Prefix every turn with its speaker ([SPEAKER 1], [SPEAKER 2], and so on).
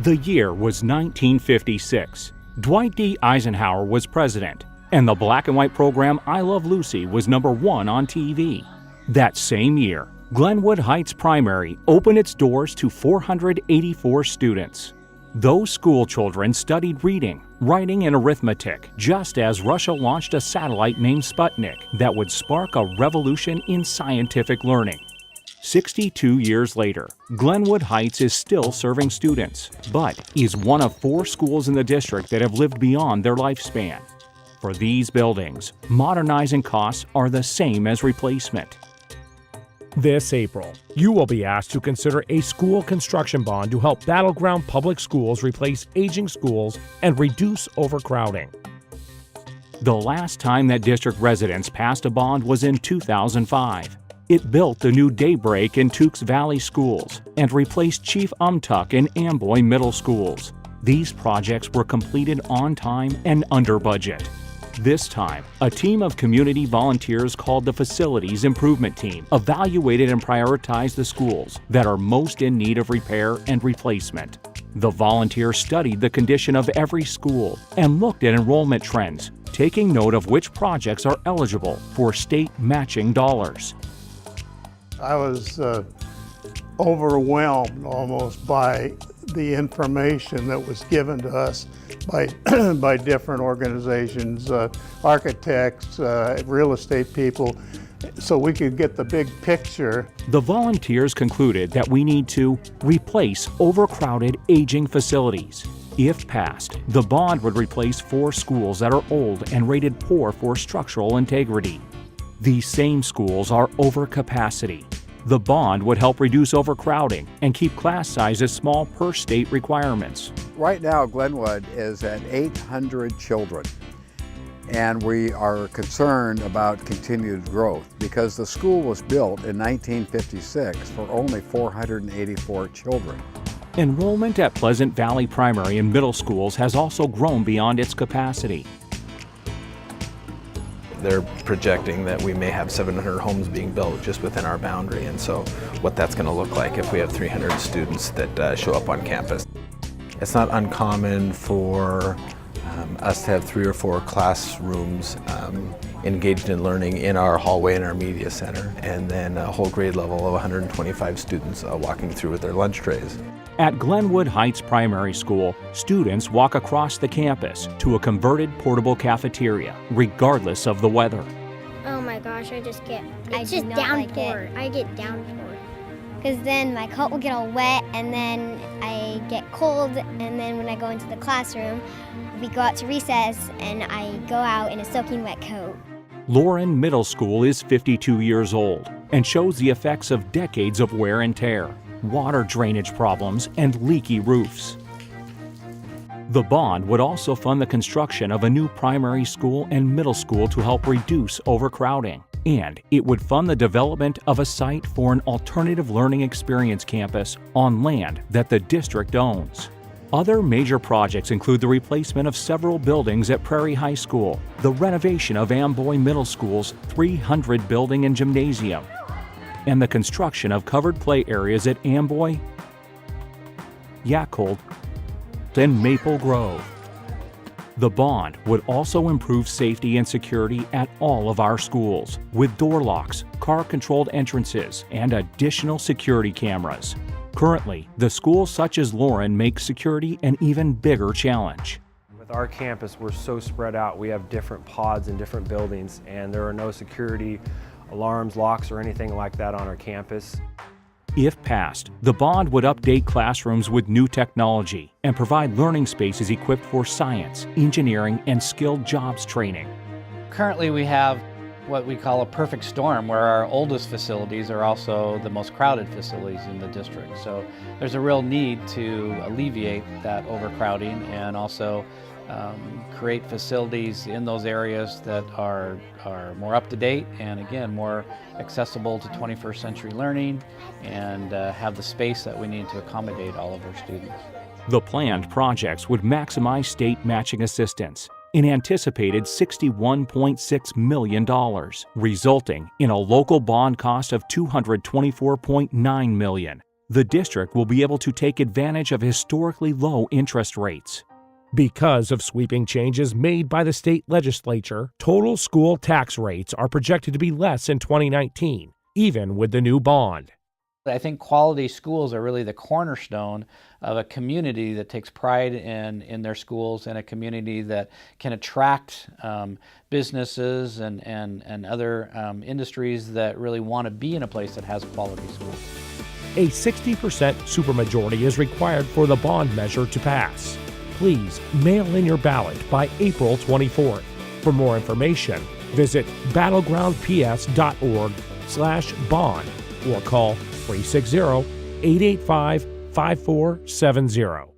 [SPEAKER 1] The year was 1956. Dwight D. Eisenhower was president, and the black and white program I Love Lucy was #1 on TV. That same year, Glenwood Heights Primary opened its doors to 484 students. Those school children studied reading, writing, and arithmetic just as Russia launched a satellite named Sputnik that would spark a revolution in scientific learning. 62 years later, Glenwood Heights is still serving students, but is one of 4 schools in the district that have lived beyond their lifespan. For these buildings, modernizing costs are the same as replacement.
[SPEAKER 2] This April, you will be asked to consider a school construction bond to help Battleground Public Schools replace aging schools and reduce overcrowding.
[SPEAKER 1] The last time that district residents passed a bond was in 2005. It built the new Daybreak and Tukes Valley schools and replaced Chief Umtuck and Amboy middle schools. These projects were completed on time and under budget. This time, a team of community volunteers called the Facilities Improvement Team evaluated and prioritized the schools that are most in need of repair and replacement. The volunteers studied the condition of every school and looked at enrollment trends, taking note of which projects are eligible for state matching dollars.
[SPEAKER 3] I was overwhelmed almost by the information that was given to us by, by different organizations, architects, real estate people, so we could get the big picture.
[SPEAKER 1] The volunteers concluded that we need to replace overcrowded, aging facilities. If passed, the bond would replace 4 schools that are old and rated poor for structural integrity. These same schools are over capacity. The bond would help reduce overcrowding and keep class sizes small per state requirements.
[SPEAKER 4] Right now, Glenwood is at 800 children, and we are concerned about continued growth because the school was built in 1956 for only 484 children.
[SPEAKER 1] Enrollment at Pleasant Valley Primary and Middle Schools has also grown beyond its capacity.
[SPEAKER 5] They're projecting that we may have 700 homes being built just within our boundary, and so what that's going to look like if we have 300 students that show up on campus. It's not uncommon for us to have 3 or 4 classrooms engaged in learning in our hallway in our media center, and then a whole grade level of 125 students walking through with their lunch trays.
[SPEAKER 1] At Glenwood Heights Primary School, students walk across the campus to a converted portable cafeteria, regardless of the weather.
[SPEAKER 6] Oh my gosh, it's just
[SPEAKER 7] downpour.
[SPEAKER 6] I get downpour.
[SPEAKER 7] Because then my coat will get all wet, and then I get cold, and then when I go into the classroom, we go out to recess, and I go out in a soaking wet coat.
[SPEAKER 1] Lauren Middle School is 52 years old and shows the effects of decades of wear and tear, water drainage problems, and leaky roofs. The bond would also fund the construction of a new primary school and middle school to help reduce overcrowding, and it would fund the development of a site for an alternative learning experience campus on land that the district owns. Other major projects include the replacement of several buildings at Prairie High School, the renovation of Amboy Middle School's 300 building and gymnasium, and the construction of covered play areas at Amboy, Yacolt, and Maple Grove. The bond would also improve safety and security at all of our schools, with door locks, car-controlled entrances, and additional security cameras. Currently, the schools such as Lauren make security an even bigger challenge.
[SPEAKER 8] With our campus, we're so spread out. We have different pods in different buildings, and there are no security alarms, locks, or anything like that on our campus.
[SPEAKER 1] If passed, the bond would update classrooms with new technology and provide learning spaces equipped for science, engineering, and skilled jobs training.
[SPEAKER 9] Currently, we have what we call a perfect storm, where our oldest facilities are also the most crowded facilities in the district. So there's a real need to alleviate that overcrowding and also create facilities in those areas that are more up-to-date and, again, more accessible to 21st century learning and have the space that we need to accommodate all of our students.
[SPEAKER 1] The planned projects would maximize state matching assistance, an anticipated $61.6 million, resulting in a local bond cost of $224.9 million. the district will be able to take advantage of historically low interest rates.
[SPEAKER 2] Because of sweeping changes made by the state legislature, total school tax rates are projected to be less in 2019, even with the new bond.
[SPEAKER 9] I think quality schools are really the cornerstone of a community that takes pride in their schools, and a community that can attract businesses and other industries that really want to be in a place that has quality schools.
[SPEAKER 2] A 60% supermajority is required for the bond measure to pass. Please mail in your ballot by April 24th. For more information, visit battlegroundps.org/bond or call 360-885-5470.